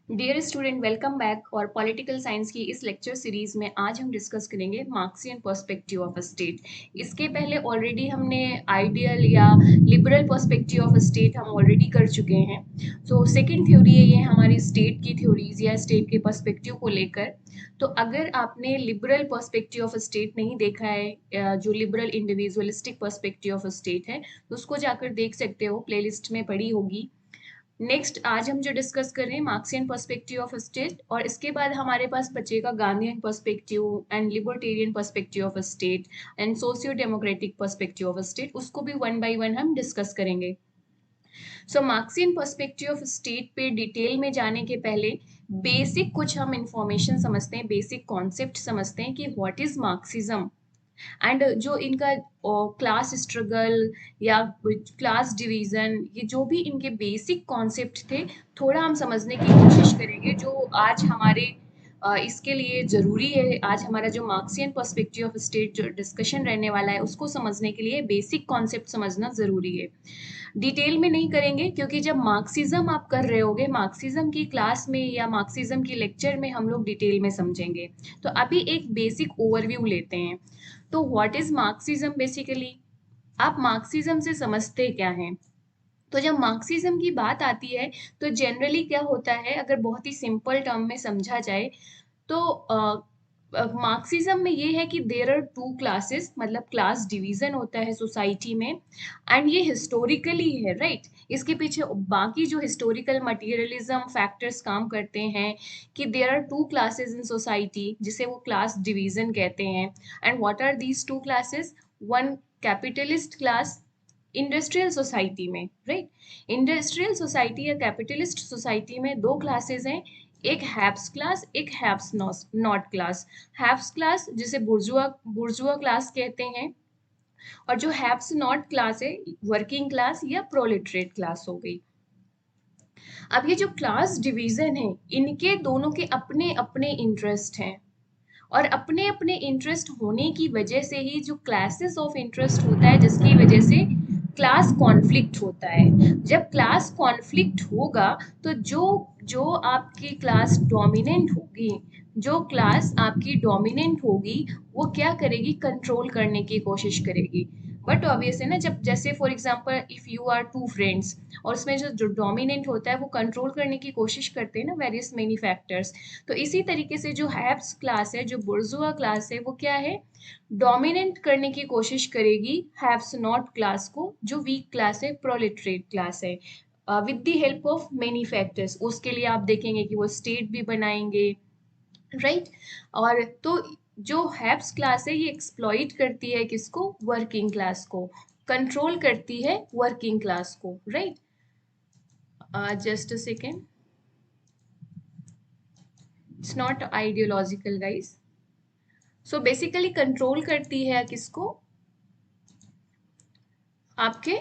Dear student, welcome back. और political science की इस लेक्चर सीरीज में आज हम डिस्कस करेंगे Marxian perspective of a state. इसके पहले ऑलरेडी हमने आइडियल या liberal perspective of a state हम ऑलरेडी कर चुके हैं। सो सेकंड थ्योरी है ये हमारी स्टेट की थ्योरीज या स्टेट के पर्सपेक्टिव को लेकर। तो अगर आपने liberal perspective of a state नहीं देखा है, जो liberal individualistic perspective of a state है, तो उसको जाकर देख सकते हो, प्लेलिस्ट में पड़ी होगी। नेक्स्ट आज हम जो डिस्कस कर रहे हैं मार्क्सियन पर्सपेक्टिव ऑफ स्टेट, और इसके बाद हमारे पास बचेगा Gandhian perspective and libertarian perspective of state and socio democratic perspective of state. उसको भी वन बाय वन हम डिस्कस करेंगे। सो मार्क्सियन पर्सपेक्टिव ऑफ स्टेट पे डिटेल में जाने के पहले बेसिक कुछ हम इंफॉर्मेशन समझते हैं, बेसिक कॉन्सेप्ट समझते हैं कि व्हाट इज मार्क्सिज्म एंड जो इनका क्लास स्ट्रगल या क्लास डिवीजन, ये जो भी इनके बेसिक कॉन्सेप्ट थे, थोड़ा हम समझने की कोशिश करेंगे, जो आज हमारे इसके लिए ज़रूरी है। आज हमारा जो मार्क्सियन पर्सपेक्टिव ऑफ स्टेट जो डिस्कशन रहने वाला है, उसको समझने के लिए बेसिक कॉन्सेप्ट समझना ज़रूरी है। डिटेल में नहीं करेंगे, क्योंकि जब मार्क्सिज्म आप कर रहे होगे, मार्क्सिज्म की क्लास में या मार्क्सिज्म की लेक्चर में हम लोग डिटेल में समझेंगे। तो अभी एक बेसिक ओवरव्यू लेते हैं। तो व्हाट इज मार्क्सिज्म बेसिकली? आप मार्क्सिज्म से समझते क्या हैं? तो जब मार्क्सिज्म की बात आती है, तो जनरली क्या होता है, अगर बहुत ही सिंपल टर्म में समझा जाए, तो मार्क्सिज्म में ये है कि देयर आर टू क्लासेस, मतलब क्लास डिवीजन होता है सोसाइटी में। एंड ये हिस्टोरिकली है, राइट? इसके पीछे बाकी जो हिस्टोरिकल मटेरियलिज्म फैक्टर्स काम करते हैं कि there are two classes in society, जिसे वो क्लास डिवीजन कहते हैं। And what are these two classes? One, capitalist class industrial society में, राइट? इंडस्ट्रियल सोसाइटी या कैपिटलिस्ट सोसाइटी में दो क्लासेस हैं, एक हैप्स क्लास, एक haves not class. Haves class जिसे बुर्जुआ बुर्जुआ क्लास कहते हैं, और जो हैप्स नॉट क्लास है, वर्किंग क्लास या प्रोलेटरेट क्लास हो गई। अब ये जो क्लास डिवीजन है, इनके दोनों के अपने अपने इंटरेस्ट हैं, और अपने अपने इंटरेस्ट होने की वजह से ही जो क्लासेस ऑफ इंटरेस्ट होता है, जिसकी वजह से क्लास कॉन्फ्लिक्ट होता है। जब क्लास कॉन्फ्लिक्ट होगा, तो जो जो आपकी क्लास डोमिनेंट होगी, जो क्लास आपकी डोमिनेंट होगी, वो क्या करेगी? कंट्रोल करने की कोशिश करेगी। बट ऑब्वियस है ना, जब जैसे for example if you are two friends, और उसमें जो जो डोमिनेंट होता है वो कंट्रोल करने की कोशिश करते हैं ना, वेरियस मेनी फैक्टर्स। तो इसी तरीके से जो हैप्स क्लास है, जो बुर्जुआ क्लास है, वो क्या है? डोमिनेट करने की कोशिश करेगी हैव्स नॉट क्लास को, जो वीक क्लास है, प्रोलेटरेट क्लास है, with the help of many factors. उसके लिए आप देखेंगे कि वो स्टेट भी बनाएंगे, राइट? और तो जो हैप्स क्लास है, ये एक्सप्लॉइट करती है किसको? वर्किंग क्लास को। कंट्रोल करती है वर्किंग क्लास को, right? Just a second, it's not ideological guys. So basically control करती है किसको? आपके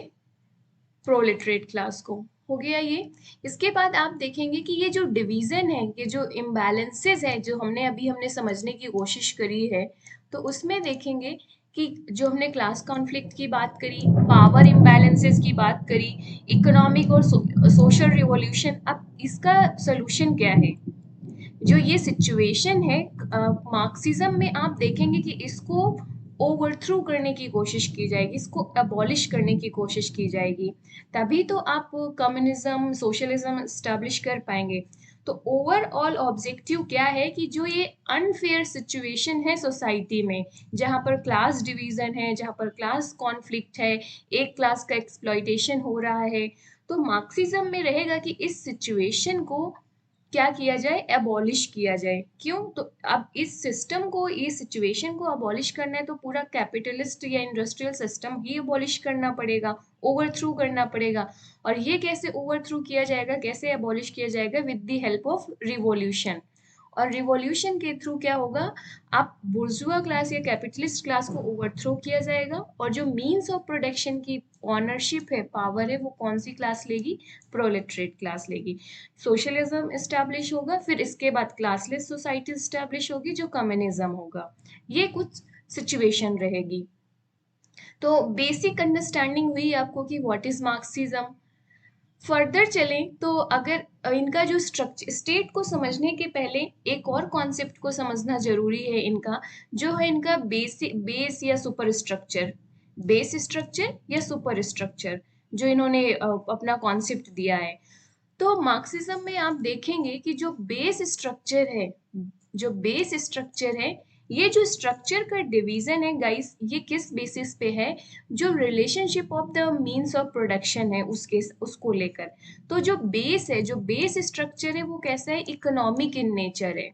प्रोलेटरेट क्लास को। हो गया ये। इसके बाद आप देखेंगे कि ये जो डिवीजन है, ये जो इम्बैलेंसेस है, जो हमने समझने की कोशिश करी है, तो उसमें देखेंगे कि जो हमने क्लास कॉन्फ्लिक्ट की बात करी, पावर इम्बैलेंसेस की बात करी, इकोनॉमिक और सोशल रिवॉल्यूशन, अब इसका सोल्यूशन क्या है? जो ये सिचुएशन है, मार्क्सिज्म में आप देखेंगे कि इसको ओवरथ्रो करने की कोशिश की जाएगी, इसको अबॉलिश करने की कोशिश की जाएगी, तभी तो आप कम्युनिज्म सोशलिज्म स्टैब्लिश कर पाएंगे। तो ओवरऑल ऑब्जेक्टिव क्या है कि जो ये अनफेयर सिचुएशन है सोसाइटी में, जहाँ पर क्लास डिवीजन है, जहाँ पर क्लास कॉन्फ्लिक्ट है, एक क्लास का एक्सप्लॉइटेशन हो रहा है, तो मार्क्सिज्म में रहेगा कि इस सिचुएशन को क्या किया जाए? एबॉलिश किया जाए। क्यों? तो अब इस सिस्टम को, इस सिचुएशन को अबॉलिश करना है, तो पूरा कैपिटलिस्ट या इंडस्ट्रियल सिस्टम ही अबॉलिश करना पड़ेगा, ओवरथ्रू करना पड़ेगा। और ये कैसे ओवरथ्रू किया जाएगा, कैसे अबॉलिश किया जाएगा? With the help of revolution. और रिवॉल्यूशन के थ्रू क्या होगा? आप बुर्जुआ क्लास या कैपिटलिस्ट क्लास को ओवरथ्रो किया जाएगा, और जो मीन्स ऑफ प्रोडक्शन की ऑनरशिप है, पावर है, वो कौन सी क्लास लेगी? प्रोलेटरेट क्लास लेगी। सोशलिज्म इस्टेब्लिश होगा, फिर इसके बाद क्लासलेस सोसाइटी इस्टेब्लिश होगी, जो कम्युनिज्म होगा। ये कुछ सिचुएशन रहेगी। तो बेसिक अंडरस्टैंडिंग हुई आपको कि व्हाट इज मार्क्सिज्म। फर्दर चलें तो अगर इनका जो स्ट्रक्चर, स्टेट को समझने के पहले एक और कॉन्सेप्ट को समझना जरूरी है इनका, जो है इनका बेस या सुपर स्ट्रक्चर। बेस स्ट्रक्चर या सुपर स्ट्रक्चर जो इन्होंने अपना कॉन्सेप्ट दिया है। तो मार्क्सिज्म में आप देखेंगे कि जो बेस स्ट्रक्चर है, जो बेस स्ट्रक्चर है, ये जो स्ट्रक्चर का डिवीजन है गाइस, ये किस बेसिस पे है? जो relationship of the means of production है उसको लेकर। तो जो बेस है, जो बेस स्ट्रक्चर है, वो कैसा है? इकोनॉमिक इन नेचर है।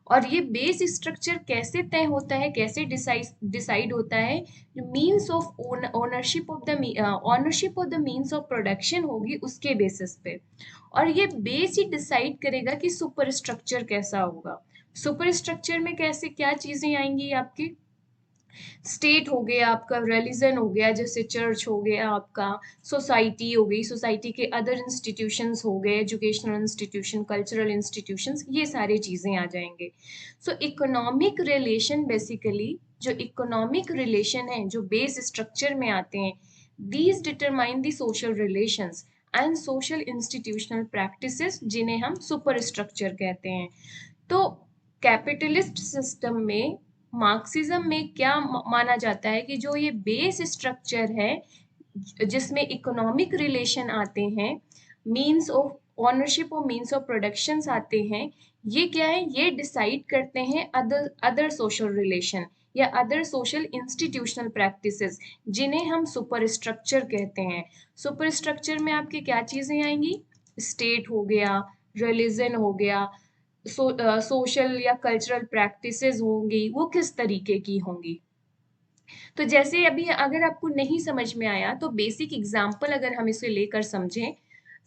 और ये बेस स्ट्रक्चर कैसे तय होता है, कैसे डिसाइड होता है? Means of ownership of the means of production होगी उसके बेसिस पे। और ये बेस ही डिसाइड करेगा कि सुपर स्ट्रक्चर कैसा होगा। सुपर स्ट्रक्चर में कैसे क्या चीजें आएंगी आपकी? स्टेट हो गया आपका, रिलीजन हो गया जैसे चर्च हो गया आपका, सोसाइटी हो गई, सोसाइटी के अदर इंस्टीट्यूशंस हो गए, एजुकेशनल इंस्टीट्यूशन, कल्चरल इंस्टीट्यूशंस, ये सारी चीजें आ जाएंगे। सो इकोनॉमिक रिलेशन, बेसिकली जो इकोनॉमिक रिलेशन है जो बेस स्ट्रक्चर में आते हैं, these determine the social relations and social institutional practices, जिन्हें हम सुपर स्ट्रक्चर कहते हैं। तो कैपिटलिस्ट सिस्टम में, मार्क्सिज्म में क्या माना जाता है कि जो ये बेस स्ट्रक्चर है जिसमें इकोनॉमिक रिलेशन आते हैं, मींस ऑफ ऑनरशिप और मींस ऑफ प्रोडक्शंस आते हैं, ये क्या है? ये डिसाइड करते हैं अदर सोशल रिलेशन या अदर सोशल इंस्टीट्यूशनल प्रैक्टिसेस, जिन्हें हम सुपर स्ट्रक्चर कहते हैं। सुपर स्ट्रक्चर में आपकी क्या चीजें आएंगी? स्टेट हो गया, रिलीजन हो गया, सोशल या कल्चरल प्रैक्टिसेस होंगी, वो किस तरीके की होंगी। तो जैसे अभी अगर आपको नहीं समझ में आया तो बेसिक एग्जांपल अगर हम इसे लेकर समझें,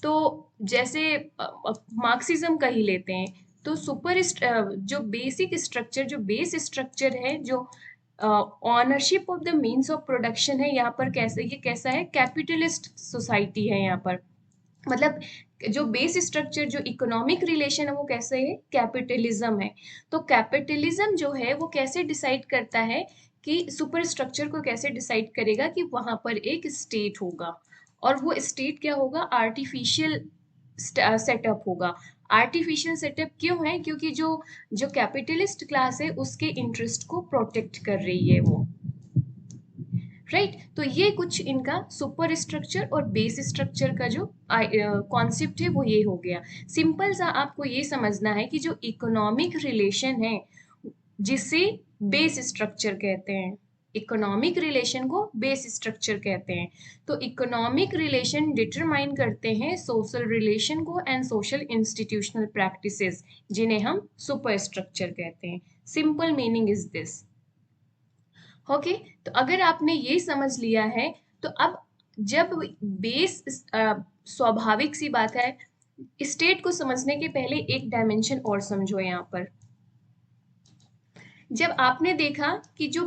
तो जैसे मार्क्सिज्म का ही लेते हैं, तो जो बेसिक स्ट्रक्चर, जो बेस स्ट्रक्चर है, जो ownership of the means of production है, यहाँ पर कैसे, ये कैसा है? कैपिटलिस्ट सोसाइटी है यहाँ पर। मतलब जो बेस स्ट्रक्चर, जो इकोनॉमिक रिलेशन है, वो कैसे है? कैपिटलिज्म है। तो कैपिटलिज्म जो है वो कैसे डिसाइड करता है कि सुपर स्ट्रक्चर को कैसे डिसाइड करेगा कि वहां पर एक स्टेट होगा, और वो स्टेट क्या होगा? आर्टिफिशियल सेटअप होगा। आर्टिफिशियल सेटअप क्यों है? क्योंकि जो जो कैपिटलिस्ट क्लास है उसके इंटरेस्ट को प्रोटेक्ट कर रही है वो, राइट। तो ये कुछ इनका सुपर स्ट्रक्चर और बेस स्ट्रक्चर का जो कॉन्सेप्ट है वो ये हो गया। सिंपल सा आपको ये समझना है कि जो इकोनॉमिक रिलेशन है जिसे बेस स्ट्रक्चर कहते हैं, इकोनॉमिक रिलेशन को बेस स्ट्रक्चर कहते हैं। तो इकोनॉमिक रिलेशन डिटरमाइन करते हैं सोशल रिलेशन को एंड सोशल इंस्टीट्यूशनल प्रैक्टिसेस, जिन्हें हम सुपर स्ट्रक्चर कहते हैं। Simple meaning is this. Okay, तो अगर आपने ये समझ लिया है, तो अब जब बेस, स्वाभाविक सी बात है, स्टेट को समझने के पहले एक डायमेंशन और समझो यहाँ पर। जब आपने देखा कि जो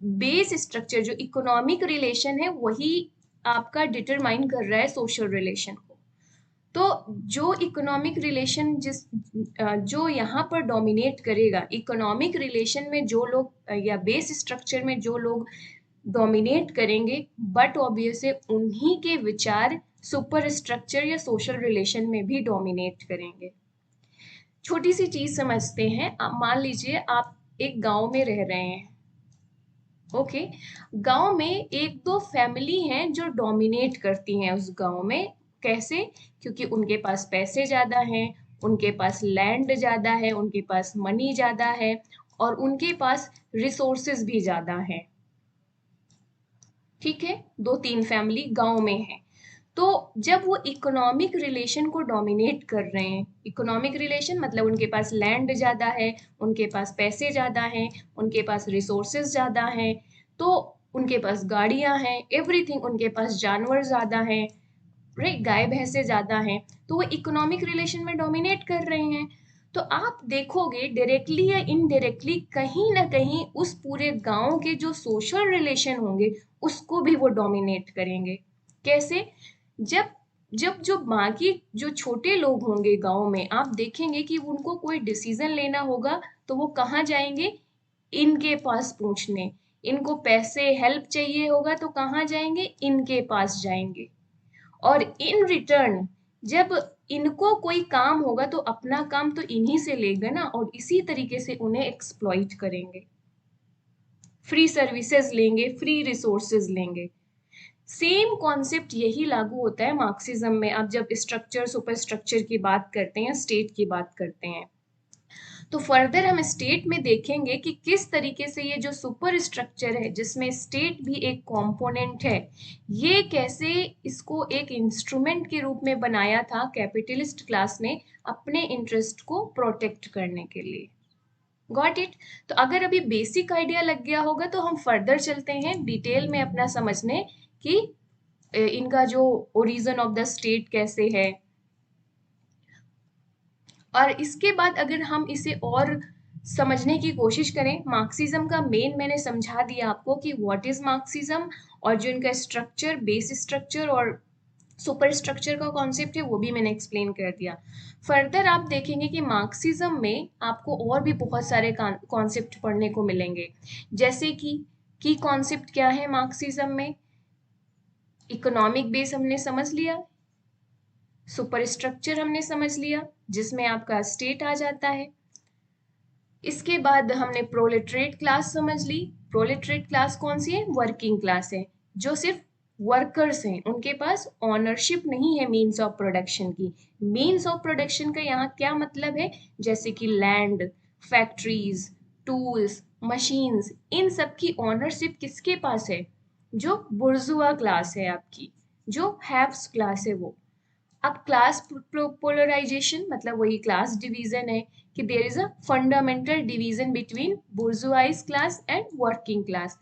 बेस स्ट्रक्चर, जो इकोनॉमिक रिलेशन है, वही आपका डिटरमाइन कर रहा है सोशल रिलेशन को, तो जो इकोनॉमिक रिलेशन जो यहाँ पर डोमिनेट करेगा, इकोनॉमिक रिलेशन में जो लोग या बेस स्ट्रक्चर में जो लोग डोमिनेट करेंगे, बट ऑब्वियस है उन्हीं के विचार सुपर स्ट्रक्चर या सोशल रिलेशन में भी डोमिनेट करेंगे। छोटी सी चीज समझते हैं, मान लीजिए आप एक गांव में रह रहे हैं, ओके। गांव में एक दो फैमिली हैं जो डोमिनेट करती हैं उस गांव में। कैसे? क्योंकि उनके पास पैसे ज्यादा हैं, उनके पास लैंड ज्यादा है, उनके पास मनी ज्यादा है, और उनके पास रिसोर्सेज भी ज्यादा हैं। ठीक है, दो तीन फैमिली गांव में है। तो जब वो इकोनॉमिक रिलेशन को डोमिनेट कर रहे हैं, इकोनॉमिक रिलेशन मतलब उनके पास लैंड ज्यादा है, उनके पास पैसे ज्यादा हैं, उनके पास रिसोर्सेज ज्यादा हैं, तो उनके पास गाड़ियां हैं, एवरीथिंग, उनके पास जानवर ज्यादा हैं, राइट, गाय भैंसे ज्यादा हैं, तो वो इकोनॉमिक रिलेशन में डोमिनेट कर रहे हैं। तो आप देखोगे डायरेक्टली या इनडायरेक्टली कहीं ना कहीं उस पूरे गांव के जो सोशल रिलेशन होंगे उसको भी वो डोमिनेट करेंगे। कैसे? जब जब जो बाकी जो छोटे लोग होंगे गांव में, आप देखेंगे कि उनको कोई डिसीजन लेना होगा तो वो कहाँ जाएंगे? इनके पास पूछने। इनको पैसे हेल्प चाहिए होगा तो कहाँ जाएंगे? इनके पास जाएंगे। और इन रिटर्न जब इनको कोई काम होगा तो अपना काम तो इन्हीं से लेगा ना, और इसी तरीके से उन्हें एक्सप्लॉइट करेंगे, फ्री सर्विसेज लेंगे, फ्री रिसोर्सेज लेंगे। सेम कॉन्सेप्ट यही लागू होता है मार्क्सिज्म में। अब जब स्ट्रक्चर सुपर स्ट्रक्चर की बात करते हैं, स्टेट की बात करते हैं, तो फर्दर हम स्टेट में देखेंगे कि किस तरीके से ये जो सुपर स्ट्रक्चर है जिसमें स्टेट भी एक कंपोनेंट है, ये कैसे इसको एक इंस्ट्रूमेंट के रूप में बनाया था कैपिटलिस्ट क्लास ने अपने इंटरेस्ट को प्रोटेक्ट करने के लिए। Got it? तो अगर अभी बेसिक आइडिया लग गया होगा तो हम फर्दर चलते हैं डिटेल में अपना समझने कि इनका जो ओरिजिन ऑफ द स्टेट कैसे है। और इसके बाद अगर हम इसे और समझने की कोशिश करें, मार्क्सिज्म का मेन मैंने समझा दिया आपको कि व्हाट इज मार्क्सिज्म, और जो इनका स्ट्रक्चर, बेस स्ट्रक्चर और सुपर स्ट्रक्चर का कॉन्सेप्ट है वो भी मैंने एक्सप्लेन कर दिया। फर्दर आप देखेंगे कि मार्क्सिज्म में आपको और भी बहुत सारे कॉन्सेप्ट पढ़ने को मिलेंगे, जैसे कि की कॉन्सेप्ट क्या है मार्क्सिज्म में, इकोनॉमिक बेस हमने समझ लिया, सुपर स्ट्रक्चर हमने समझ लिया जिसमें आपका स्टेट आ जाता है। इसके बाद हमने प्रोलेटरेट क्लास समझ ली। प्रोलेटरेट क्लास कौन सी है? वर्किंग क्लास है, जो सिर्फ वर्कर्स हैं, उनके पास ऑनरशिप नहीं है मीन्स ऑफ प्रोडक्शन की। मीन्स ऑफ प्रोडक्शन का यहाँ क्या मतलब है? जैसे कि लैंड, फैक्ट्रीज, टूल्स, मशीन्स, इन सब की ऑनरशिप किसके पास है? जो बुर्जुआ क्लास है आपकी, जो हैव्स क्लास है वो। अब क्लास पोलराइजेशन मतलब वही क्लास डिवीजन है कि there is a fundamental division between bourgeoisie class and working class.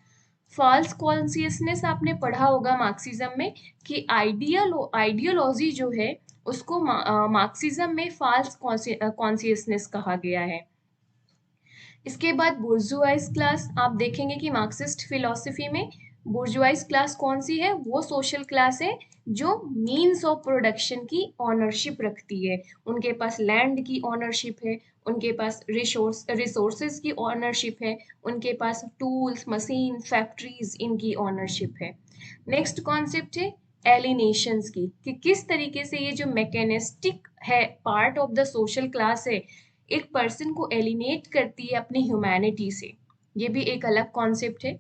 False consciousness आपने पढ़ा होगा मार्क्सिज्म में कि आइडियोलॉजी जो है उसको मार्क्सिज्म में फॉल्स कॉन्शियसनेस कहा गया है। इसके बाद बुर्जुआइज क्लास आप देखेंगे कि मार्क्सिस्ट फिलॉसफी में बुर्जुआइज क्लास कौन सी है? वो सोशल क्लास है जो मीन्स ऑफ प्रोडक्शन की ऑनरशिप रखती है। उनके पास लैंड की ऑनरशिप है, उनके पास रिसोर्सेज की ऑनरशिप है, उनके पास टूल्स, मशीन, फैक्ट्रीज, इनकी ऑनरशिप है। नेक्स्ट कॉन्सेप्ट है एलिनेशंस की, कि किस तरीके से ये जो मैकेनिस्टिक है part of the social class है, एक पर्सन को एलिनेट करती है अपनी ह्यूमैनिटी से। ये भी एक अलग कॉन्सेप्ट है।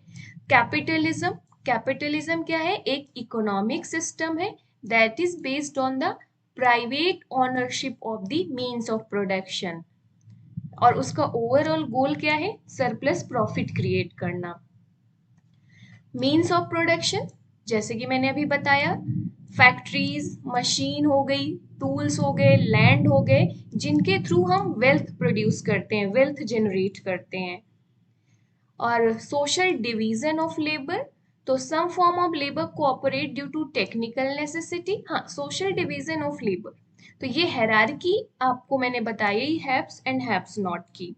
कैपिटलिज्म, कैपिटलिज्म क्या है? एक इकोनॉमिक सिस्टम है that is based on the private ownership of the means of production, और उसका ओवरऑल गोल क्या है? सरप्लस प्रॉफिट क्रिएट करना। मीन्स ऑफ प्रोडक्शन जैसे कि मैंने अभी बताया, फैक्ट्रीज, मशीन हो गई, टूल्स हो गए, लैंड हो गए, जिनके थ्रू हम वेल्थ प्रोड्यूस करते हैं, वेल्थ जनरेट करते हैं। और सोशल डिवीजन ऑफ लेबर, तो some form of labour cooperate due to technical necessity. हाँ, सोशल डिवीजन ऑफ लेबर, तो ये हायरार्की आपको मैंने बताई हैव्स एंड हैव्स नॉट की।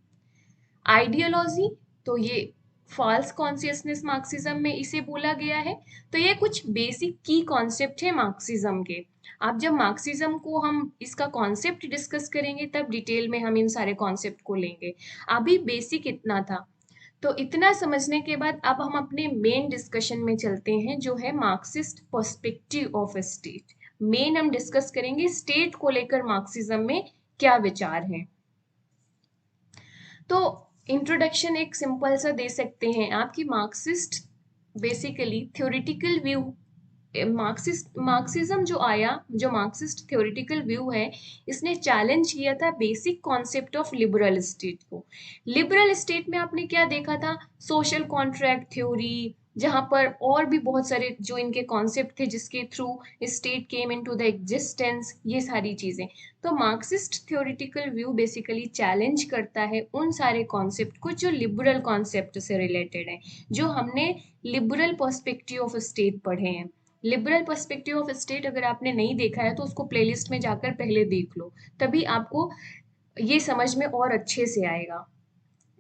आइडियोलॉजी, तो ये फॉल्स कॉन्शियसनेस मार्क्सिज्म में इसे बोला गया है। तो ये कुछ बेसिक की कॉन्सेप्ट है मार्क्सिज्म के। अब जब मार्क्सिज्म को हम इसका कॉन्सेप्ट डिस्कस करेंगे तब डिटेल में हम इन सारे कॉन्सेप्ट को लेंगे। अभी बेसिक इतना था। तो इतना समझने के बाद अब हम अपने मेन डिस्कशन में चलते हैं, जो है Marxist perspective of state. Main हम डिस्कस करेंगे स्टेट को लेकर मार्क्सिज्म में क्या विचार हैं। तो इंट्रोडक्शन एक सिंपल सा दे सकते हैं आपकी, Marxist basically theoretical view, Marxism जो आया, जो मार्क्सिस्ट थ्योरेटिकल व्यू है, इसने चैलेंज किया था basic concept of liberal state को। लिबरल स्टेट में आपने क्या देखा था? सोशल कॉन्ट्रैक्ट थ्योरी, जहां पर और भी बहुत सारे जो इनके कॉन्सेप्ट थे जिसके through state came into the existence, ये सारी चीजें। तो Marxist theoretical view basically challenge करता है उन सारे कॉन्सेप्ट को जो लिबरल कॉन्सेप्ट से रिलेटेड है, जो हमने लिबरल पर्सपेक्टिव ऑफ स्टेट पढ़े हैं। लिबरल पर्सपेक्टिव ऑफ स्टेट अगर आपने नहीं देखा है तो उसको प्लेलिस्ट में जाकर पहले देख लो, तभी आपको ये समझ में और अच्छे से आएगा।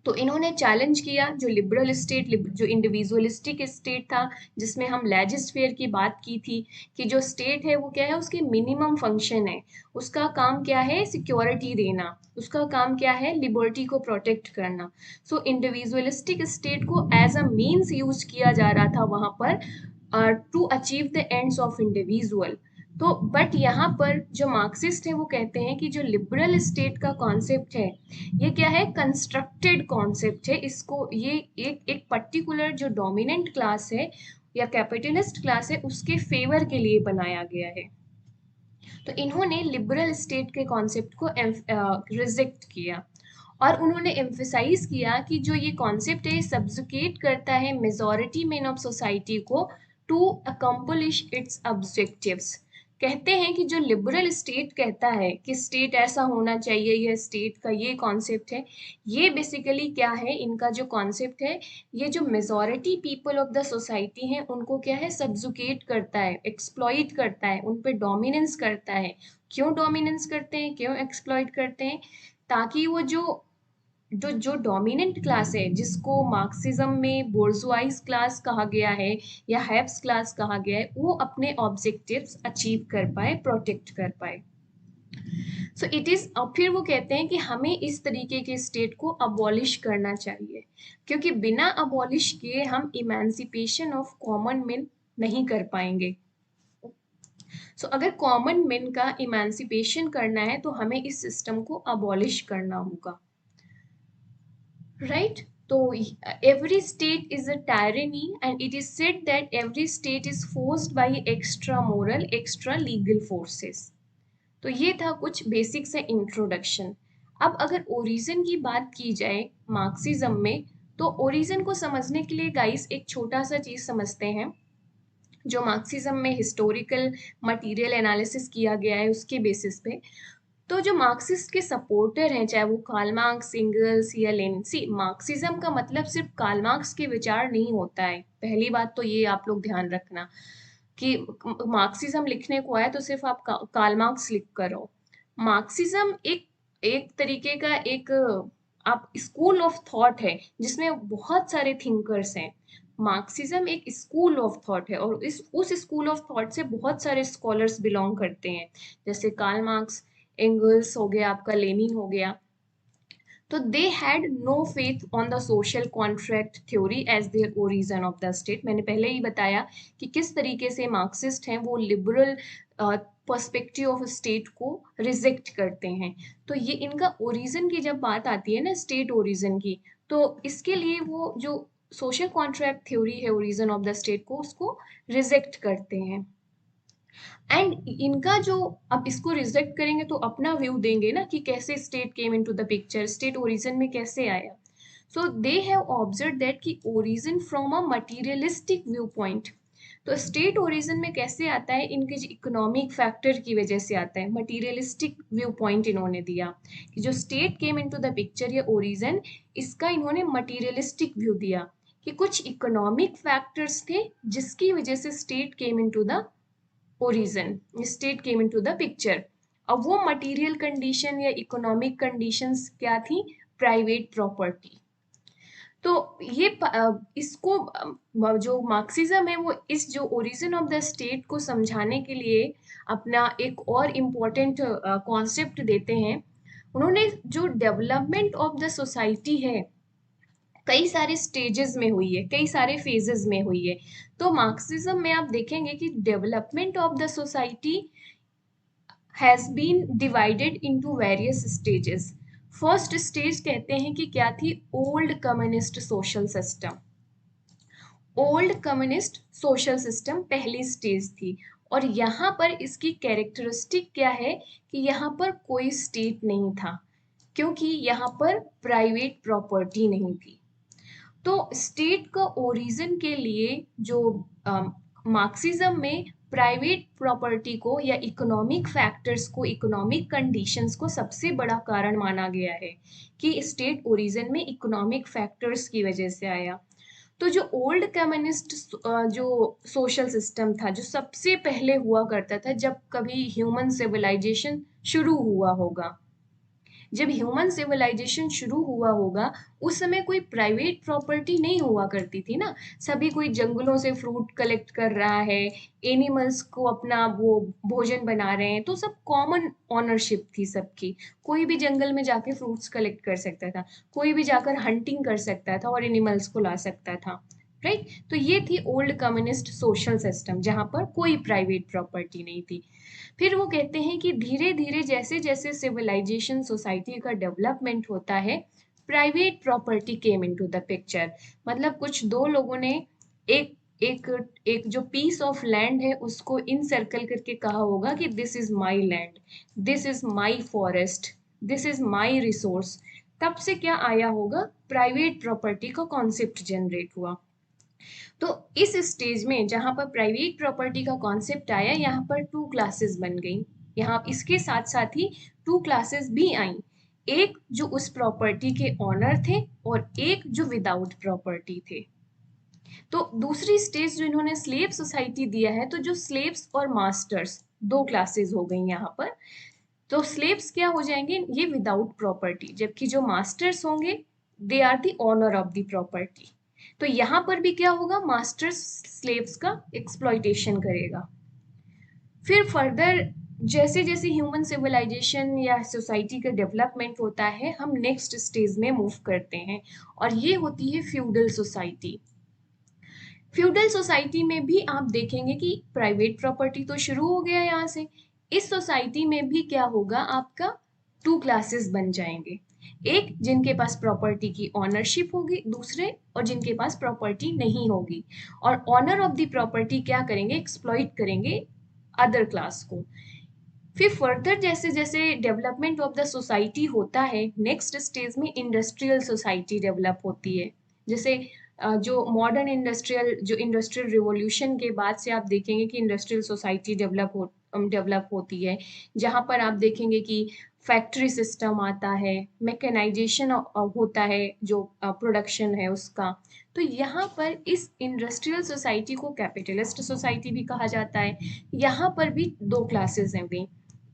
तो इन्होंने चैलेंज किया जो लिबरल स्टेट, जो इंडिविजुअलिस्टिक स्टेट था, जिसमें हम लेजिस्फेयर की बात की थी कि जो स्टेट है वो क्या है, उसके मिनिमम फंक्शन है, उसका काम क्या है? सिक्योरिटी देना, उसका काम क्या है? लिबर्टी को प्रोटेक्ट करना। सो इंडिविजुअलिस्टिक स्टेट को एज अ मीन्स यूज किया जा रहा था वहां पर to achieve the ends of individual. तो बट यहाँ पर जो मार्क्सिस्ट है वो कहते हैं कि जो लिबरल स्टेट का कॉन्सेप्ट है ये क्या है, कंस्ट्रक्टेड कॉन्सेप्ट है। इसको ये एक पर्टिकुलर जो डोमिनेंट क्लास है या कैपिटलिस्ट क्लास है उसके फेवर के लिए बनाया गया है। तो इन्होंने लिबरल स्टेट के कॉन्सेप्ट को रिजेक्ट किया और उन्होंने एम्फेसाइज किया कि जो ये कॉन्सेप्ट है सब्जुकेट करता है मेजॉरिटी मेन ऑफ सोसाइटी को टू अकम्प्लिश इट्स ऑब्जेक्टिव्स। कहते हैं कि जो लिबरल स्टेट कहता है कि स्टेट ऐसा होना चाहिए, यह स्टेट का ये कॉन्सेप्ट है, ये बेसिकली क्या है, इनका जो कॉन्सेप्ट है ये जो majority people of the society हैं उनको क्या है, सब्जुकेट करता है, एक्सप्लॉइट करता है, उन पे डोमिनेंस करता है। क्यों डोमिनेंस करते हैं, क्यों एक्सप्लॉइट करते हैं, ताकि वो जो जो जो डोमिनेंट क्लास है जिसको मार्क्सिज्म में बोर्जुआइज क्लास कहा गया है या हैव्स क्लास कहा गया है, वो अपने ऑब्जेक्टिव्स अचीव कर पाए, प्रोटेक्ट कर पाए। सो इट इज, अब फिर वो कहते हैं कि हमें इस तरीके के स्टेट को अबॉलिश करना चाहिए, क्योंकि बिना अबॉलिश किए हम इमेंसिपेशन ऑफ कॉमन मैन नहीं कर पाएंगे। सो अगर कॉमन मैन का इमेंसिपेशन करना है तो हमें इस सिस्टम को अबॉलिश करना होगा, राइट? तो every state is a tyranny and it is said that every state is forced by extra moral, extra legal forces. तो ये था कुछ बेसिक से इंट्रोडक्शन। अब अगर ओरिजिन की बात की जाए मार्क्सिज्म में, तो ओरिजिन को समझने के लिए गाइस एक छोटा सा चीज समझते हैं। जो मार्क्सिज्म में हिस्टोरिकल मटेरियल एनालिसिस किया गया है उसके बेसिस पे, तो जो मार्क्सिस्ट के सपोर्टर हैं, चाहे वो कार्ल मार्क्स, एंगल्स या लेनिन, सी मार्क्सिज्म का मतलब सिर्फ कार्ल मार्क्स के विचार नहीं होता है। पहली बात तो ये आप लोग ध्यान रखना कि मार्क्सिज्म लिखने को आया तो सिर्फ आप कार्ल मार्क्स लिख करो। मार्क्सिज्म एक एक तरीके का एक आप स्कूल ऑफ थॉट है जिसमें बहुत सारे थिंकर्स हैं। मार्क्सिज्म एक स्कूल ऑफ थॉट है और इस उस स्कूल ऑफ थॉट से बहुत सारे स्कॉलर्स बिलोंग करते हैं, जैसे कार्ल मार्क्स, एंगल्स हो गया, आपका लेनिन हो गया। तो they had no faith on the social contract theory as their origin of the state. मैंने पहले ही बताया कि किस तरीके से मार्क्सिस्ट हैं, वो लिबरल पर्सपेक्टिव ऑफ स्टेट को रिजेक्ट करते हैं। तो ये इनका ओरिजिन की जब बात आती है ना, स्टेट ओरिजिन की, तो इसके लिए वो जो सोशल कॉन्ट्रैक्ट थ्योरी है ओरिजिन ऑफ द स्टेट को, उसको रिजेक्ट करते हैं। एंड इनका जो, अब इसको रिजेक्ट करेंगे तो अपना व्यू देंगे ना कि कैसे state came into the picture, state origin में कैसे आया। सो दे हैव ऑब्जर्व दैट कि origin from a materialistic view point. तो स्टेट ओरिजिन में कैसे आता है, इनके इकोनॉमिक फैक्टर की वजह से आता है। मटीरियलिस्टिक व्यू पॉइंट इन्होंने दिया कि जो state came into the picture या ओरिजिन, इसका इन्होंने मटीरियलिस्टिक व्यू दिया कि कुछ इकोनॉमिक फैक्टर्स थे जिसकी वजह से state came into the origin, state came into the picture। अब वो मटेरियल कंडीशन या इकोनॉमिक कंडीशंस क्या थी, प्राइवेट प्रॉपर्टी। तो ये इसको जो मार्क्सिज्म है वो इस जो ओरिजिन ऑफ द स्टेट को समझाने के लिए अपना एक और इम्पोर्टेंट कॉन्सेप्ट देते हैं। उन्होंने जो डेवलपमेंट ऑफ द सोसाइटी है कई सारे स्टेजेस में हुई है, कई सारे फेजेस में हुई है। तो मार्क्सिज्म में आप देखेंगे कि development of the society has been divided into various stages. First stage कहते हैं कि क्या थी, old communist social system. Old communist social system पहली स्टेज थी और यहाँ पर इसकी कैरेक्टरिस्टिक क्या है कि यहाँ पर कोई स्टेट नहीं था, क्योंकि यहाँ पर प्राइवेट प्रॉपर्टी नहीं थी। तो स्टेट का ओरिजिन के लिए जो मार्क्सिज्म में प्राइवेट प्रॉपर्टी को या इकोनॉमिक फैक्टर्स को, इकोनॉमिक कंडीशंस को सबसे बड़ा कारण माना गया है कि स्टेट ओरिजिन में इकोनॉमिक फैक्टर्स की वजह से आया। तो जो ओल्ड कम्युनिस्ट जो सोशल सिस्टम था, जो सबसे पहले हुआ करता था जब कभी ह्यूमन सिविलाइजेशन शुरू हुआ होगा, जब ह्यूमन सिविलाइजेशन शुरू हुआ होगा उस समय कोई प्राइवेट प्रॉपर्टी नहीं हुआ करती थी ना। सभी कोई जंगलों से फ्रूट कलेक्ट कर रहा है, एनिमल्स को अपना वो भोजन बना रहे हैं, तो सब कॉमन ऑनरशिप थी सबकी। कोई भी जंगल में जाके फ्रूट्स कलेक्ट कर सकता था, कोई भी जाकर हंटिंग कर सकता था और एनिमल्स को ला सकता था। राइट। तो ये थी ओल्ड कम्युनिस्ट सोशल सिस्टम जहां पर कोई प्राइवेट प्रॉपर्टी नहीं थी। फिर वो कहते हैं कि धीरे धीरे जैसे जैसे सिविलाइजेशन सोसाइटी का डेवलपमेंट होता है, private property came into the picture. मतलब कुछ दो लोगों ने एक एक एक जो पीस ऑफ लैंड है उसको इन सर्कल करके कहा होगा कि this is my land, this is my forest, this is my resource. तब से क्या आया होगा, प्राइवेट प्रॉपर्टी का कॉन्सेप्ट जनरेट हुआ। तो इस स्टेज में जहां पर प्राइवेट प्रॉपर्टी का कॉन्सेप्ट आया, यहाँ पर टू क्लासेस बन गई। यहाँ इसके साथ साथ ही टू क्लासेस भी आई, एक जो उस प्रॉपर्टी के ऑनर थे और एक जो विदाउट प्रॉपर्टी थे। तो दूसरी स्टेज जो इन्होंने स्लेव सोसाइटी दिया है, तो जो स्लेव्स और मास्टर्स दो क्लासेस हो गई यहाँ पर। तो स्लेव्स क्या हो जाएंगे, ये विदाउट प्रॉपर्टी, जबकि जो मास्टर्स होंगे they are the owner of the property. तो यहां पर भी क्या होगा, मास्टर्स स्लेव्स का एक्सप्लॉइटेशन करेगा। फिर फर्दर जैसे जैसे ह्यूमन सिविलाइजेशन या सोसाइटी का डेवलपमेंट होता है, हम नेक्स्ट स्टेज में मूव करते हैं, और ये होती है फ्यूडल सोसाइटी। फ्यूडल सोसाइटी में भी आप देखेंगे कि प्राइवेट प्रॉपर्टी तो शुरू हो गया यहाँ से। इस सोसाइटी में भी क्या होगा, आपका टू क्लासेस बन जाएंगे, एक जिनके पास प्रॉपर्टी की ऑनरशिप होगी, दूसरे और जिनके पास प्रॉपर्टी नहीं होगी। और ऑनर ऑफ द प्रॉपर्टी क्या करेंगे, एक्सप्लॉइट करेंगे अदर क्लास को। फिर फर्दर जैसे जैसे डेवलपमेंट ऑफ द सोसाइटी होता है, नेक्स्ट स्टेज में इंडस्ट्रियल सोसाइटी डेवलप होती है। जैसे जो मॉडर्न इंडस्ट्रियल रिवॉल्यूशन के बाद से आप देखेंगे कि इंडस्ट्रियल सोसाइटी डेवलप होती है, जहां पर आप देखेंगे कि फैक्ट्री सिस्टम आता है, मैकेनाइजेशन होता है, जो प्रोडक्शन है उसका। तो यहाँ पर इस इंडस्ट्रियल सोसाइटी को कैपिटलिस्ट सोसाइटी भी कहा जाता है। यहाँ पर भी दो क्लासेस हैं भाई,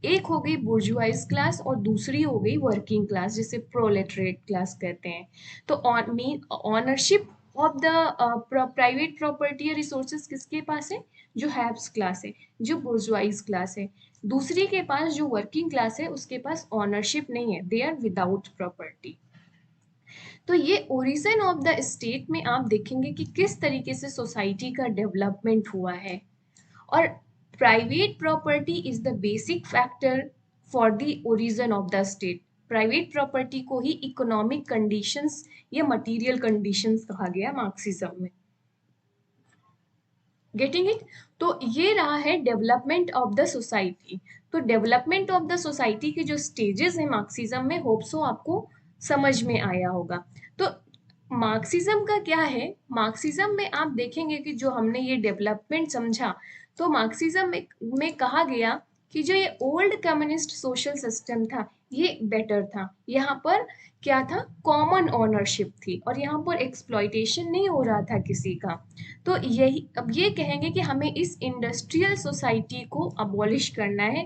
एक हो गई बुर्जुआइज क्लास और दूसरी हो गई वर्किंग क्लास, जिसे प्रोलेटरेट क्लास कहते हैं। तो ownership of the private property या रिसोर्सेज किसके पास है, जो हैव्स क्लास है, जो बुर्जुआइज क्लास है। दूसरी के पास जो वर्किंग क्लास है, उसके पास ऑनरशिप नहीं है, दे आर विदाउट प्रॉपर्टी। तो ये ओरिजिन ऑफ द स्टेट में आप देखेंगे कि किस तरीके से सोसाइटी का डेवलपमेंट हुआ है। और private property is the basic factor for the origin of the state. Private property को ही इकोनॉमिक कंडीशंस या मटेरियल कंडीशंस कहा गया मार्क्सिज्म में। Getting it. तो ये रहा है डेवलपमेंट ऑफ द सोसाइटी। तो डेवलपमेंट ऑफ द सोसाइटी के जो स्टेजेस हैं मार्क्सिज्म में, होप सो आपको समझ में आया होगा। तो मार्क्सिज्म का क्या है, मार्क्सिज्म में आप देखेंगे कि जो हमने ये डेवलपमेंट समझा, तो मार्क्सिज्म में कहा गया कि जो ये ओल्ड कम्युनिस्ट सोशल सिस्टम था, ये बेटर था। यहाँ पर क्या था, कॉमन ओनरशिप थी, और यहाँ पर एक्सप्लॉइटेशन नहीं हो रहा था किसी का। तो यही अब ये कहेंगे कि हमें इस इंडस्ट्रियल सोसाइटी को अबॉलिश करना है,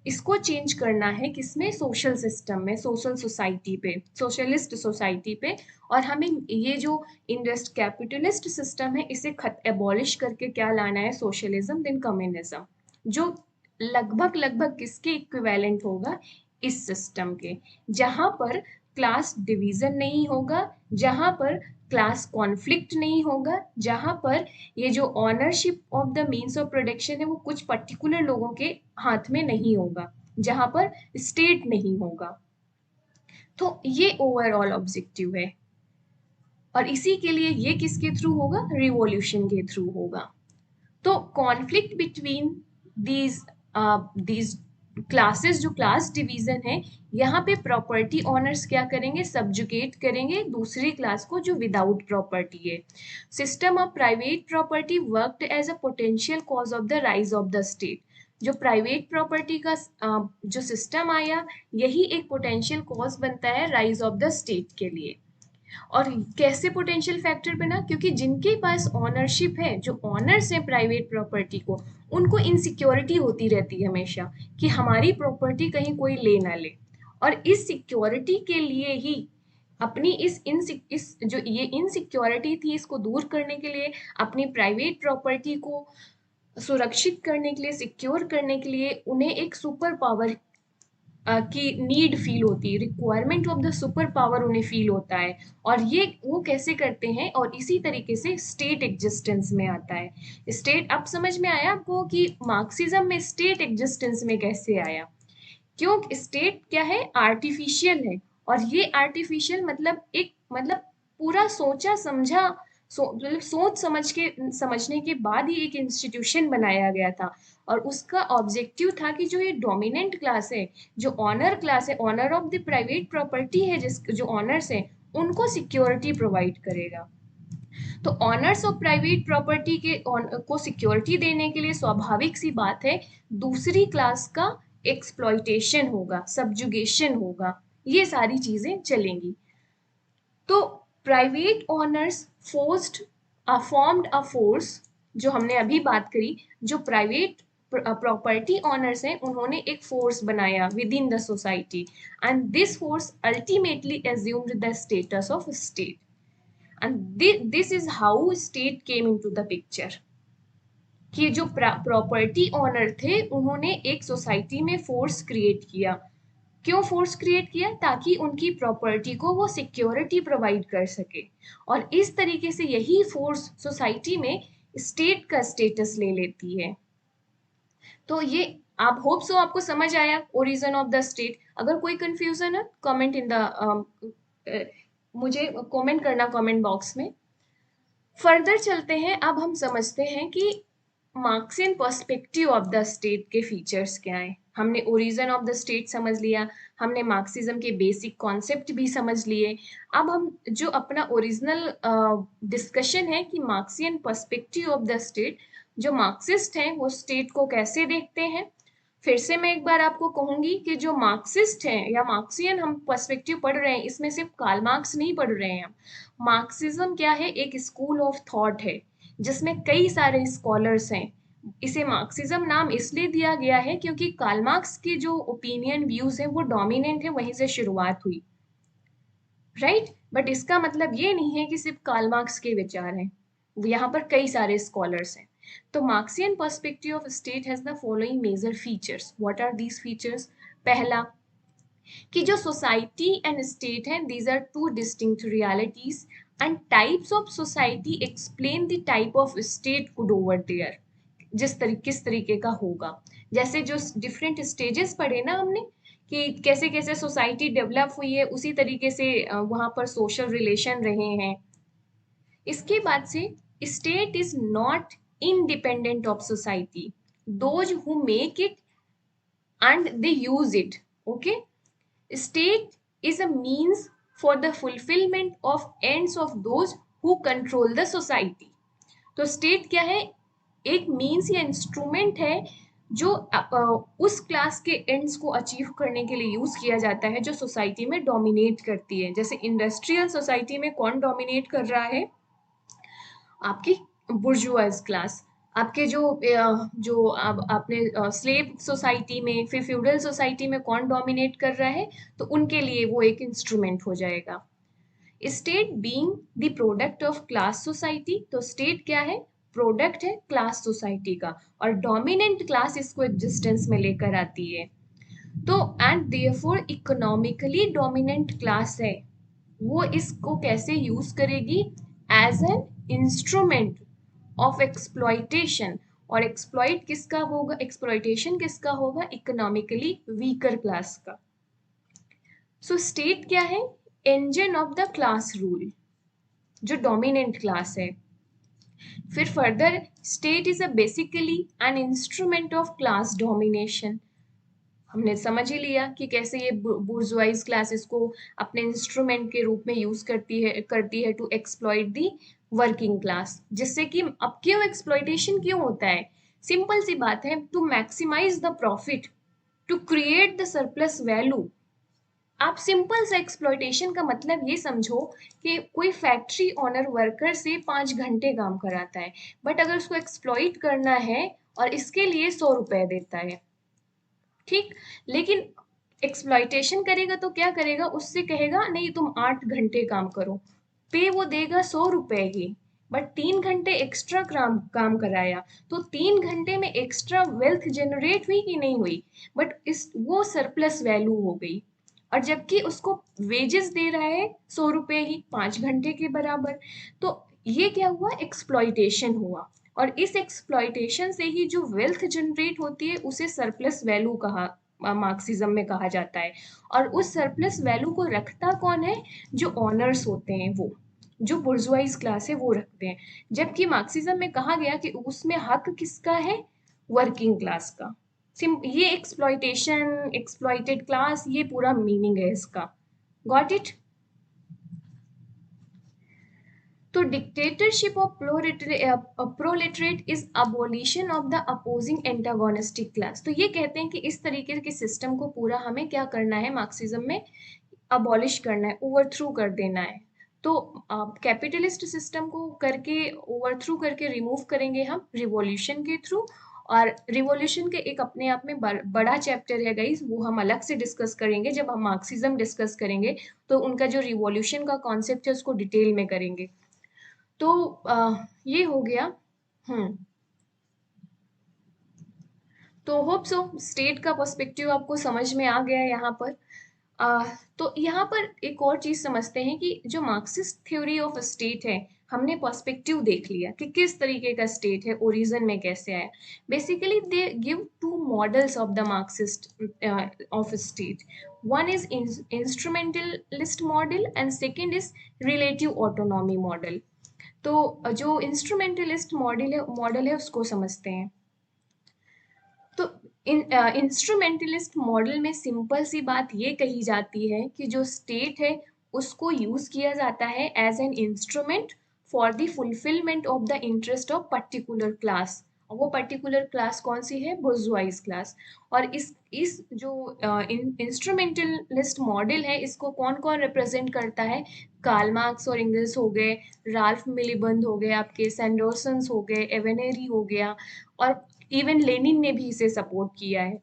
इसको चेंज करना है किसमें, सोशल सिस्टम में, सोशल सोसाइटी पे, सोशलिस्ट सोसाइटी पे। और हमें ये जो इंडस्ट कैपिटलिस्ट सिस्टम है, इसे एबॉलिश करके क्या लाना है, सोशलिज्म देन कम्युनिज्म, जो लगभग लगभग किसके इक्विवेलेंट होगा, इस सिस्टम के, जहां पर क्लास डिवीजन नहीं होगा, जहां पर क्लास कॉन्फ्लिक्ट नहीं होगा, जहां पर ये जो ownership of the means of production है वो कुछ पर्टिकुलर लोगों के हाथ में नहीं होगा, जहां पर स्टेट नहीं होगा। तो ये ओवरऑल ऑब्जेक्टिव है, और इसी के लिए ये किसके थ्रू होगा, रिवॉल्यूशन के थ्रू होगा। तो conflict between these these classes, जो क्लास डिवीजन है, यहाँ पे प्रॉपर्टी ऑनर्स क्या करेंगे, सब्जुकेट करेंगे दूसरी क्लास को जो विदाउट प्रॉपर्टी है। System of private property worked as a potential cause of the rise of the state. जो प्राइवेट प्रॉपर्टी का जो सिस्टम आया, यही एक पोटेंशियल कॉज बनता है राइज ऑफ द स्टेट के लिए। और कैसे पोटेंशियल फैक्टर बना, क्योंकि जिनके पास ऑनरशिप है, जो ऑनर्स है प्राइवेट प्रॉपर्टी को, उनको इनसिक्योरिटी होती रहती है हमेशा कि हमारी प्रॉपर्टी कहीं कोई ले ना ले। और इस सिक्योरिटी के लिए ही अपनी इस जो ये इनसिक्योरिटी थी, इसको दूर करने के लिए, अपनी प्राइवेट प्रॉपर्टी को सुरक्षित करने के लिए, सिक्योर करने के लिए, उन्हें एक सुपर पावर की नीड फील होती है, requirement of the super power उन्हें फील होता है। और ये वो कैसे करते हैं, और इसी तरीके से स्टेट एग्जिस्टेंस में आता है। स्टेट अब समझ में आया आपको कि मार्क्सिज्म में स्टेट एग्जिस्टेंस में कैसे आया। क्यों स्टेट क्या है, आर्टिफिशियल है। और ये आर्टिफिशियल मतलब एक मतलब पूरा सोचा समझा मतलब सोच समझने के बाद ही एक इंस्टीट्यूशन बनाया गया था। और उसका ऑब्जेक्टिव था कि जो ये डोमिनेंट क्लास है, जो ऑनर क्लास है, owner of the private property है, जिस जो ऑनर्स है उनको सिक्योरिटी प्रोवाइड करेगा। तो ऑनर्स ऑफ प्राइवेट प्रॉपर्टी को सिक्योरिटी देने के लिए स्वाभाविक सी बात है दूसरी क्लास का एक्सप्लॉइटेशन होगा, सब्जुगेशन होगा, ये सारी चीजें चलेंगी। तो private honours formed a force, जो हमने अभी बात करी, जो प्राइवेट प्रॉपर्टी ऑनर्स हैं उन्होंने एक फोर्स बनाया with in the society, and this force ultimately assumed the status of state, and this is how state came into the picture। कि जो प्रॉपर्टी ऑनर थे उन्होंने एक सोसाइटी में फोर्स क्रिएट किया। क्यों फोर्स क्रिएट किया? ताकि उनकी प्रॉपर्टी को वो सिक्योरिटी प्रोवाइड कर सके। और इस तरीके से यही फोर्स सोसाइटी में स्टेट का स्टेटस ले लेती है। तो ये आप होप सो आपको समझ आया ओरिजिन ऑफ द स्टेट। अगर कोई कंफ्यूजन है कमेंट इन द मुझे कमेंट करना कमेंट बॉक्स में। फर्दर चलते हैं, अब हम समझते हैं कि Marxian perspective of the state के फीचर्स क्या हैं। हमने ओरिजिन ऑफ द स्टेट समझ लिया, हमने मार्क्सिज्म के बेसिक कॉन्सेप्ट भी समझ लिए। अब हम जो अपना ओरिजिनल डिस्कशन है कि Marxian perspective of the state, जो मार्क्सिस्ट हैं वो स्टेट को कैसे देखते हैं। फिर से मैं एक बार आपको कहूंगी कि जो मार्क्सिस्ट हैं या मार्क्सियन हम पर्सपेक्टिव पढ़ रहे हैं, इसमें सिर्फ कार्ल मार्क्स नहीं पढ़ रहे हैं हम। मार्क्सिज्म क्या है, एक स्कूल ऑफ थॉट है जिसमें कई सारे स्कॉलर्स हैं। इसे मार्क्सिज्म नाम इसलिए दिया गया है क्योंकि कार्ल मार्क्स के जो ओपिनियन व्यूज है वो डोमिनेंट है, वहीं से शुरुआत हुई, राइट। बट इसका मतलब ये नहीं है कि सिर्फ कार्ल मार्क्स के विचार हैं, यहाँ पर कई सारे स्कॉलर्स हैं। तो Marxian perspective of state has the following major features. What are these features? पहला, कि जो सोसाइटी एंड स्टेट है, these are two distinct realities and types of society explain the type of state could over there. किस तरीके का होगा, जैसे जो डिफरेंट स्टेजेस पढ़े ना हमने कि कैसे कैसे सोसाइटी डेवलप हुई है, उसी तरीके से वहां पर सोशल रिलेशन रहे हैं। इसके बाद से state is not independent of society, those who make it and they use it, okay। State is a means for the fulfillment of ends of those who control the society। तो state क्या है, एक means या instrument है जो उस class के ends को अचीव करने के लिए यूज किया जाता है जो सोसाइटी में डोमिनेट करती है। जैसे इंडस्ट्रियल सोसाइटी में कौन डोमिनेट कर रहा है? आपकी बुर्जुआज क्लास। आपके जो आपने स्लेव सोसाइटी में, फिर फ्यूडल सोसाइटी में कौन डोमिनेट कर रहा है? तो उनके लिए वो एक इंस्ट्रूमेंट हो जाएगा। State being the product of class society, तो स्टेट क्या है? प्रोडक्ट है क्लास सोसाइटी का, और डोमिनेंट क्लास इसको एग्जिस्टेंस में लेकर आती है। तो and therefore economically dominant class है, वो इसको कैसे यूज करेगी? As an instrument of exploitation. और एक्सप्लॉइट किसका होगा, एक्सप्लॉइटेशन किसका होगा? इकोनॉमिकली वीकर क्लास का। सो स्टेट क्या है? Engine of the class rule, जो डोमिनेंट क्लास है। फिर further, state is a basically N instrument of class domination. हमने समझ ही लिया कि कैसे ये बुर्जुआइज क्लास इसको अपने इंस्ट्रूमेंट के रूप में यूज करती है to exploit the working class. जिससे कि अब क्यों एक्सप्लॉइटेशन क्यों होता है? सिंपल सी बात है, to maximize the profit, to create the surplus value. आप सिंपल सा एक्सप्लॉइटेशन का मतलब ये समझो कि कोई फैक्ट्री ओनर वर्कर से 5 घंटे काम कराता है, बट अगर उसको एक्सप्लॉइट करना है और इसके लिए 100 रुपए देता है, ठीक। लेकिन एक्सप्लॉइटेशन करेगा तो क्या करेगा? उससे कहेगा नहीं तुम 8 घंटे काम करो, पे वो देगा 100 रुपए ही, बट 3 घंटे एक्स्ट्रा काम कराया, तो 3 घंटे में एक्स्ट्रा वेल्थ जनरेट हुई कि नहीं हुई, बट इस वो सरप्लस वैल्यू हो गई। और जबकि उसको वेजेस दे रहा है 100 रुपए ही 5 घंटे के बराबर, तो ये क्या हुआ, एक्सप्लॉइटेशन हुआ। और इस एक्सप्लॉइटेशन से ही जो वेल्थ जनरेट होती है उसे सरप्लस वैल्यू कहा, मार्क्सिज्म में कहा जाता है। और उस सरप्लस वैल्यू को रखता कौन है, जो ऑनर्स होते हैं, वो जो बुर्जुआइज क्लास है वो रखते हैं। जबकि मार्क्सिज्म में कहा गया कि उसमें हक किसका है, वर्किंग क्लास का। ये एक्सप्लॉइटेशन, एक्सप्लॉइटेड क्लास, ये पूरा मीनिंग है इसका। Got it? तो dictatorship of proletariat is abolition of the opposing antagonistic class. तो ये कहते हैं कि इस तरीके के सिस्टम को पूरा हमें क्या करना है, मार्क्सिज्म में अबॉलिश करना है, ओवरथ्रू कर देना है। तो कैपिटलिस्ट सिस्टम को करके, ओवरथ्रू करके रिमूव करेंगे हम रिवॉल्यूशन के थ्रू। और रिवॉल्यूशन के एक अपने आप में बड़ा चैप्टर है गाइस, वो हम अलग से डिस्कस करेंगे जब हम मार्क्सिज्म डिस्कस करेंगे। तो उनका जो रिवॉल्यूशन का कॉन्सेप्ट है उसको डिटेल में करेंगे। तो ये हो गया। हम्म। तो होप सो स्टेट का पर्सपेक्टिव आपको समझ में आ गया है यहाँ पर। आ, तो यहाँ पर एक और चीज समझते हैं कि जो मार्क्सिस्ट थ्योरी ऑफ स्टेट है, हमने पर्सपेक्टिव देख लिया कि किस तरीके का स्टेट है, ओरिजिन में कैसे आया। Basically they give two models of the Marxist of state. One is instrumentalist model and second is relative autonomy model. तो जो इंस्ट्रूमेंटलिस्ट मॉडल है उसको समझते हैं। तो इंस्ट्रूमेंटलिस्ट मॉडल में सिंपल सी बात ये कही जाती है कि जो स्टेट है उसको यूज किया जाता है as an instrument for the fulfilment of the interest of particular class. और वो पर्टिकुलर क्लास कौन सी है, बुर्जुआइज क्लास। और इस जो इंस्ट्रूमेंटलिस्ट मॉडल है इसको कौन कौन रिप्रेजेंट करता है, कार्ल मार्क्स और एंगल्स हो गए, राल्फ मिलीबंद हो गए, आपके सैंडरसन्स हो गए, एवेनेरी हो गया, और इवन लेनिन ने भी इसे सपोर्ट किया है।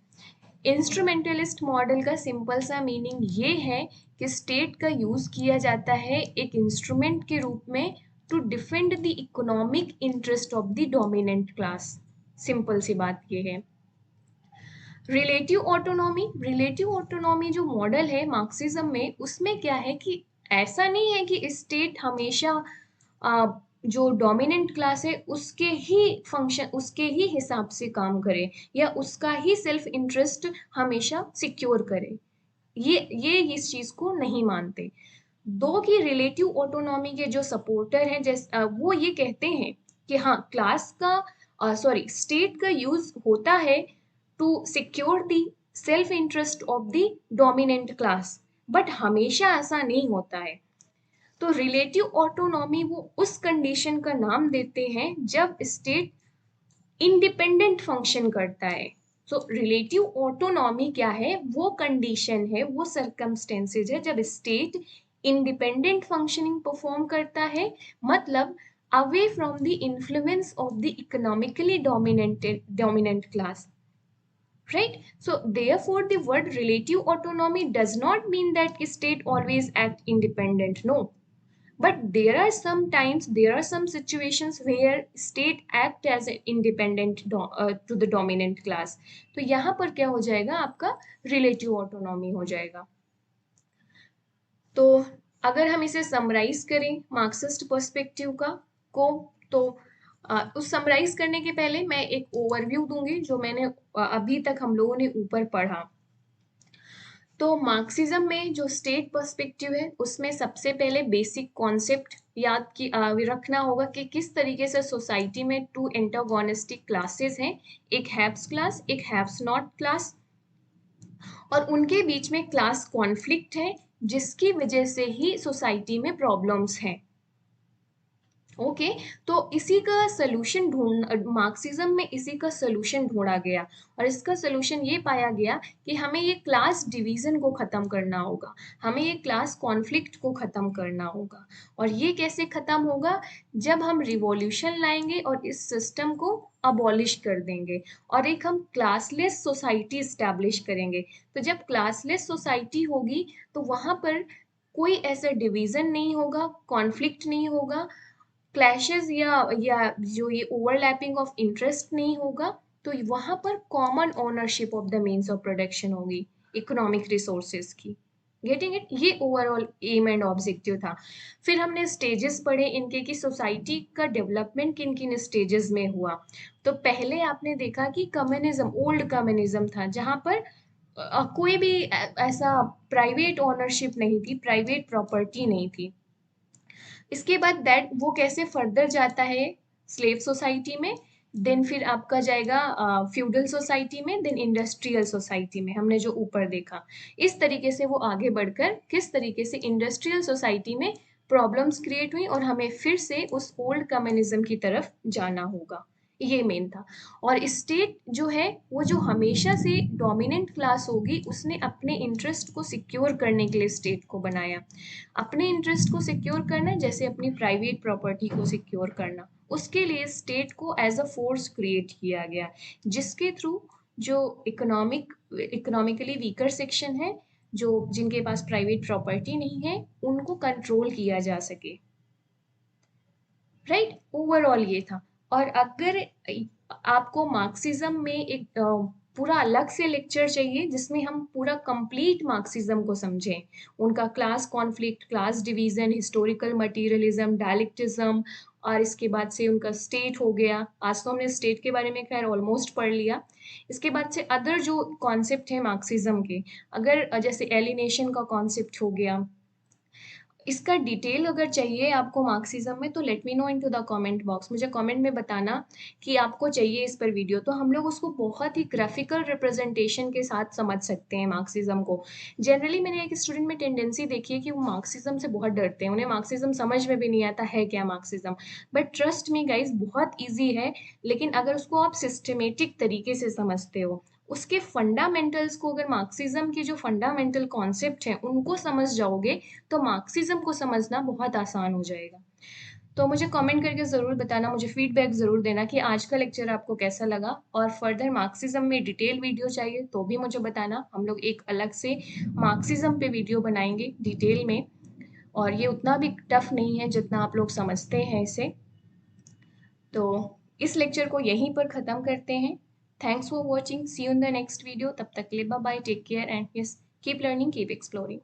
इंस्ट्रूमेंटलिस्ट मॉडल का सिंपल सा मीनिंग ये है कि स्टेट का यूज किया जाता है एक इंस्ट्रूमेंट के रूप में to defend the economic interest of the dominant class. Simple सी बात ये है। रिलेटिव ऑटोनॉमी जो मॉडल है मार्क्सिज्म में, उसमें क्या है कि ऐसा नहीं है कि स्टेट हमेशा जो डोमिनेंट क्लास है उसके ही फंक्शन, उसके ही हिसाब से काम करे, या उसका ही सेल्फ इंटरेस्ट हमेशा सिक्योर करे। ये इस चीज को नहीं मानते। दो की रिलेटिव ऑटोनॉमी के जो सपोर्टर हैं, वो ये कहते हैं कि हाँ, क्लास का सॉरी स्टेट का यूज होता है to secure the self interest of the dominant class, but हमेशा ऐसा नहीं होता है। तो रिलेटिव ऑटोनॉमी वो उस कंडीशन का नाम देते हैं जब स्टेट इंडिपेंडेंट फंक्शन करता है। सो रिलेटिव ऑटोनॉमी क्या है, वो कंडीशन है, वो सर्कमस्टेंसेज है जब स्टेट इंडिपेंडेंट फंक्शनिंग परफॉर्म करता है, मतलब away from the influence of the economically dominant class. Right? So therefore the word relative autonomy does not mean that state always act independent. No, but there are some times, there are some situations where state act as an independent to the dominant class. तो यहाँ पर क्या हो जाएगा, आपका relative autonomy हो जाएगा। तो अगर हम इसे समराइज करें मार्क्सिस्ट पर्सपेक्टिव का को, तो उस समराइज करने के पहले मैं एक ओवरव्यू दूंगी जो मैंने अभी तक हम लोगों ने ऊपर पढ़ा। तो मार्क्सिज्म में जो स्टेट पर्सपेक्टिव है उसमें सबसे पहले बेसिक कॉन्सेप्ट याद की रखना होगा कि किस तरीके से सोसाइटी में टू एंटागोनिस्टिक क्लासेस हैं, एक हैव्स क्लास, एक हैव्स नॉट क्लास, और उनके बीच में क्लास कॉन्फ्लिक्ट है जिसकी वजह से ही सोसाइटी में प्रॉब्लम्स हैं। ओके तो इसी का सोल्यूशन मार्क्सिज्म में इसी का सोल्यूशन ढूंढा गया, और इसका सोल्यूशन ये पाया गया कि हमें ये क्लास डिवीजन को खत्म करना होगा, हमें ये क्लास कॉन्फ्लिक्ट को खत्म करना होगा। और ये कैसे खत्म होगा, जब हम रिवॉल्यूशन लाएंगे और इस सिस्टम को अबॉलिश कर देंगे और एक हम क्लासलेस सोसाइटी स्टैब्लिश करेंगे। तो जब क्लासलेस सोसाइटी होगी तो वहां पर कोई ऐसा डिवीजन नहीं होगा, कॉन्फ्लिक्ट नहीं होगा, क्लैशेस या जो ये ओवरलैपिंग ऑफ इंटरेस्ट नहीं होगा, तो वहां पर common ownership of the means of production होगी इकोनॉमिक रिसोर्सेज की। गेटिंग इट, ये ओवरऑल एम एंड ऑब्जेक्टिव था। फिर हमने स्टेजेस पढ़े इनके कि सोसाइटी का डेवलपमेंट किन किन स्टेजेस में हुआ। तो पहले आपने देखा कि कम्युनिज्म, ओल्ड कम्युनिज्म था जहां पर कोई भी ऐसा प्राइवेट ओनरशिप नहीं थी, प्राइवेट प्रॉपर्टी नहीं थी। इसके बाद दैट वो कैसे फर्दर जाता है स्लेव सोसाइटी में, देन फिर आपका जाएगा फ्यूडल सोसाइटी में, देन इंडस्ट्रियल सोसाइटी में, हमने जो ऊपर देखा। इस तरीके से वो आगे बढ़कर किस तरीके से इंडस्ट्रियल सोसाइटी में प्रॉब्लम्स क्रिएट हुई और हमें फिर से उस ओल्ड कम्युनिज्म की तरफ जाना होगा, ये मेन था। और स्टेट जो है वो जो हमेशा से डोमिनेंट क्लास होगी, उसने अपने इंटरेस्ट को सिक्योर करने के लिए स्टेट को बनाया। अपने इंटरेस्ट को सिक्योर करना जैसे अपनी प्राइवेट प्रॉपर्टी को सिक्योर करना, उसके लिए स्टेट को एज अ फोर्स क्रिएट किया गया, जिसके थ्रू जो इकोनॉमिकली वीकर सेक्शन है, जो जिनके पास प्राइवेट प्रॉपर्टी नहीं है, उनको कंट्रोल किया जा सके। राइट, ओवरऑल ये था। और अगर आपको मार्क्सिज्म में एक पूरा अलग से लेक्चर चाहिए जिसमें हम पूरा कंप्लीट मार्क्सिज्म को समझें, उनका class conflict, class division, historical materialism, dialectism, और इसके बाद से उनका स्टेट हो गया। आज तो हमने स्टेट के बारे में खैर ऑलमोस्ट पढ़ लिया। इसके बाद से अदर जो कॉन्सेप्ट है मार्क्सिज्म के, अगर जैसे एलिनेशन का कॉन्सेप्ट हो गया, इसका डिटेल अगर चाहिए आपको मार्क्सिज्म में, तो let me know into the comment box. मुझे कमेंट में बताना कि आपको चाहिए इस पर वीडियो, तो हम लोग उसको बहुत ही ग्राफिकल रिप्रेजेंटेशन के साथ समझ सकते हैं मार्क्सिज्म को। जनरली मैंने एक स्टूडेंट में टेंडेंसी देखी है कि वो मार्क्सिज्म से बहुत डरते हैं, उन्हें मार्क्सिज्म समझ में भी नहीं आता है क्या Marxism. But trust me guys, बहुत ईजी है, लेकिन अगर उसको आप सिस्टमेटिक तरीके से समझते हो, उसके फंडामेंटल्स को, अगर मार्क्सिज्म के जो फंडामेंटल कॉन्सेप्ट हैं उनको समझ जाओगे, तो मार्क्सिज्म को समझना बहुत आसान हो जाएगा। तो मुझे कमेंट करके ज़रूर बताना, मुझे फीडबैक ज़रूर देना कि आज का लेक्चर आपको कैसा लगा, और फर्दर मार्क्सिज्म में डिटेल वीडियो चाहिए तो भी मुझे बताना। हम लोग एक अलग से मार्क्सिज्म पे वीडियो बनाएंगे डिटेल में, और ये उतना भी टफ नहीं है जितना आप लोग समझते हैं इसे। तो इस लेक्चर को यहीं पर ख़त्म करते हैं। Thanks for watching, see you in the next video. तब तक के लिए bye bye, take care, and yes, keep learning, keep exploring.